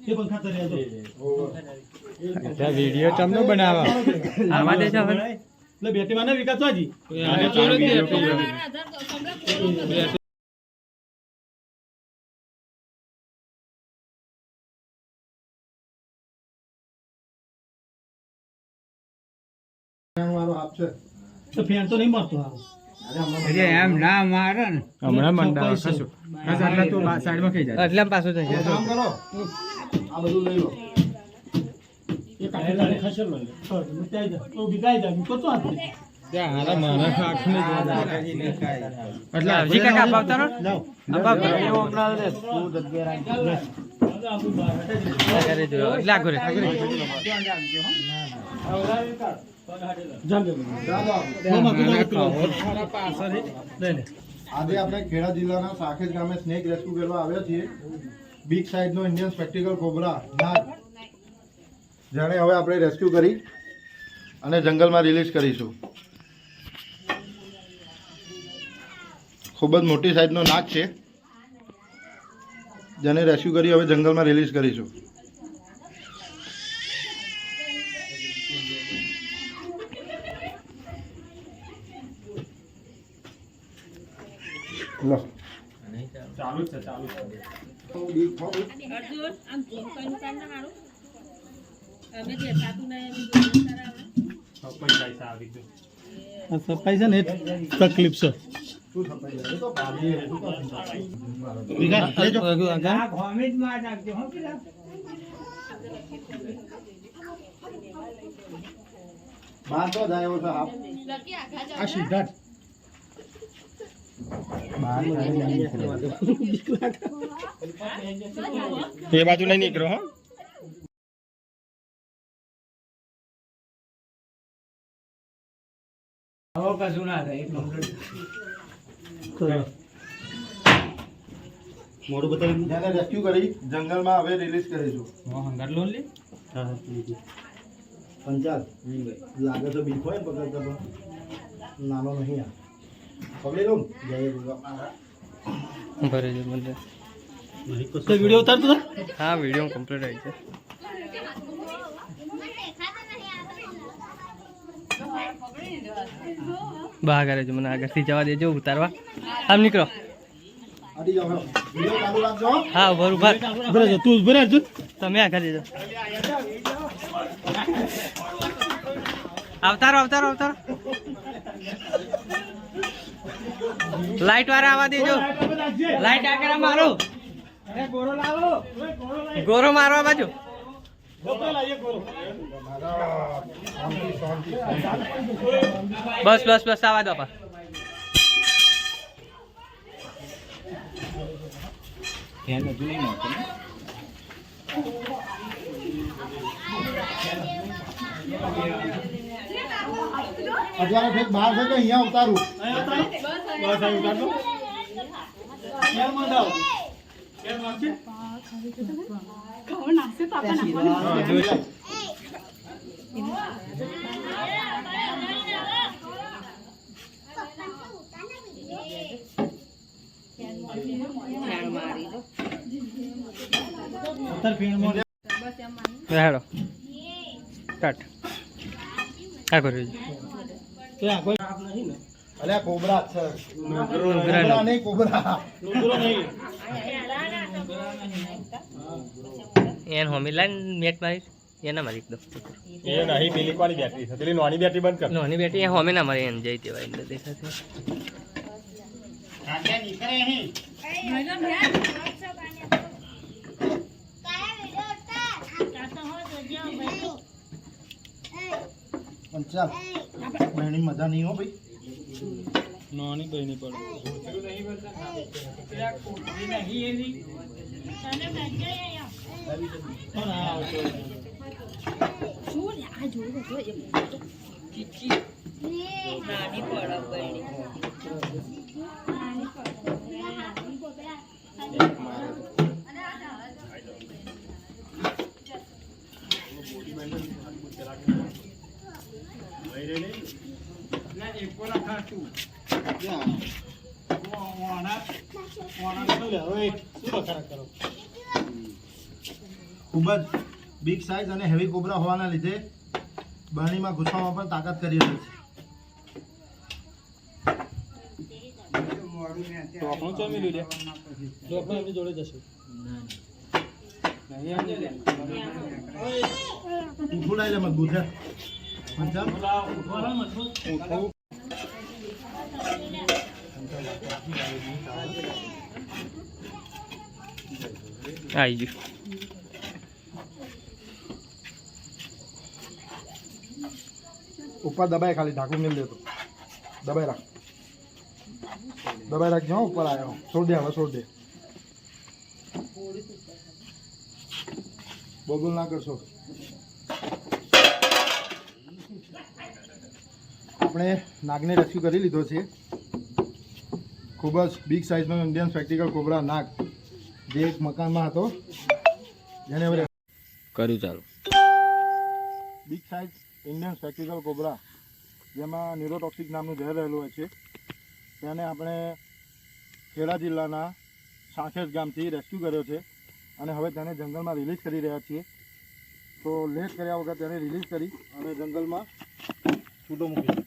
એ પંખા તરે દો આ વિડિયો તમને બનાવો આવા દે છે હવે લે બેટી માને વિકાસ વાજી આને છોડ દે વાળો આપ છે તો ફેન તો નહીં મારતો હારો અરે એમ ના મારે ને હમણાં મંડાવા કશું એટલે તું સાઈડમાં ખઈ જાય એટલે પાછો થઈ જાય કામ કરો આ બધું લઈ લો એ કાઢે ખસર લઈ લે તો ત્યાં જા તો બિગાઈ જા તો તો આપ ત્યાં હારા મારા આંખને જોવા એટલે હજી કાકા અપાવતારો લાવ અપાવ એવો આપણા રે તું જગ્યા રાખી દે લાગો રે આજે આપણે ખેડા જિલ્લાના સાખેત ગામે સ્નેક રેસ્ક્યુ કરવા આવ્યા છીએ બિગ સાઇઝનો ઇન્ડિયન સ્પેક્ટિકલ કોબરા નાગ જેને હવે આપણે રેસ્ક્યુ કરી અને જંગલમાં રિલીઝ કરીશું. ખૂબ જ મોટી સાઇઝનો નાગ છે જેને રેસ્ક્યુ કરી હવે જંગલમાં રિલીઝ કરીશું. લો ચાલુ છે અર્જુન આમ ઝૂમ કરીને કાઢ ના હારું અમે જે સાતું ને એમ જોઈ કરાવે પૈસા આવી ગયો સફાઈ છે ને તકલીફ છે શું સફાઈ છે તો ભાભી વિગા લેજો આ ગોમિત માં નાખજો હો પેલા બાર તો જાય એવો છે આપ આ સીધા એ બાજુ નહીં નીકળો હો કશું ના થાય મોડું બતાવી જેને રેસ્ક્યુ કરી જંગલમાં હવે રિલીઝ કરીશું. હંગાર લોન લે પંચાલ લાગે તો બીક હોય પકડતા પણ નાનો નહીં આ પકડી લઉં જય ભરે છે મને તો વિડીયો ઉતારતો હતો? હા વિડીયો કમ્પ્લીટ આવી છે બહાર કરે છે મને આગળથી જવા દેજો ઉતારવા આમ નીકળો આડી જાઓ વિડીયો ચાલુ રાખજો. હા ઉભર ઉભર ઉભરે જા તું ઉભરે અર્જુન તમે આગળ દેજો અવતારો અવતારો અવતારો લાઈટ વાળા આવવા દેજો લાઈટ આગળ મારો ગોળો લાવો ગોરો મારવા બાજુ બસ બસ બસ આવા દો પા અત્યારે ઠેક બહાર છે કે અહીંયા ઉતારું હેડો કટ આ કર્યું અરે કોબરા છે નુગરા નહીં કોબરા એન હોમી લાઈન મેટ મારી એના મારી એકદમ એ નહીં પેલી કોની બેટરી છે પેલી નાની બેટરી બંધ કર નોની બેટી એ હોમે ના મારી એન જઈ તેવા એટલે દેખાશે પંચાલ બહેની મજા નહીં હો ભાઈ નોની બહેની પડે નાની પડો બહેણી ખૂબ જ બિગ સાઇઝ અને હેવી કોબરા હોવાના લીધે બરણીમાં ઘૂસવામાં પણ તાકાત કરી રહી છે. તો આપણું ચો મિલી લે ઊઠું લાવી લે મજબૂત છે પંચમ આવી ગયું ઉપર દબાય ખાલી ઢાંકું મેળ દેતો દબાઈ રાખ રાખજો હો, ઉપર આવ્યો છોડ દે હવે છોડ દે બોલ ના કરશો. આપણે નાગને રેસ્ક્યુ કરી લીધો છે. ખૂબ જ બિગ સાઇઝનો ઇન્ડિયન સ્પેક્ટિકલ કોબરા નાગ જે એક મકાનમાં હતો જેને હવે કર્યું ચાલુ big size Indian spectacle cobra જેમાં ન્યુરોટોક્સિક નામનું ઝેર રહેલું હોય છે તેને આપણે ખેડા જિલ્લાના સાંખેજ ગામથી રેસ્ક્યુ કર્યો છે અને હવે તેને જંગલમાં રિલીઝ કરી રહ્યા છીએ. તો લેટ કર્યા વગર તેને રિલીઝ કરી અને જંગલમાં છૂટો મૂકીશું.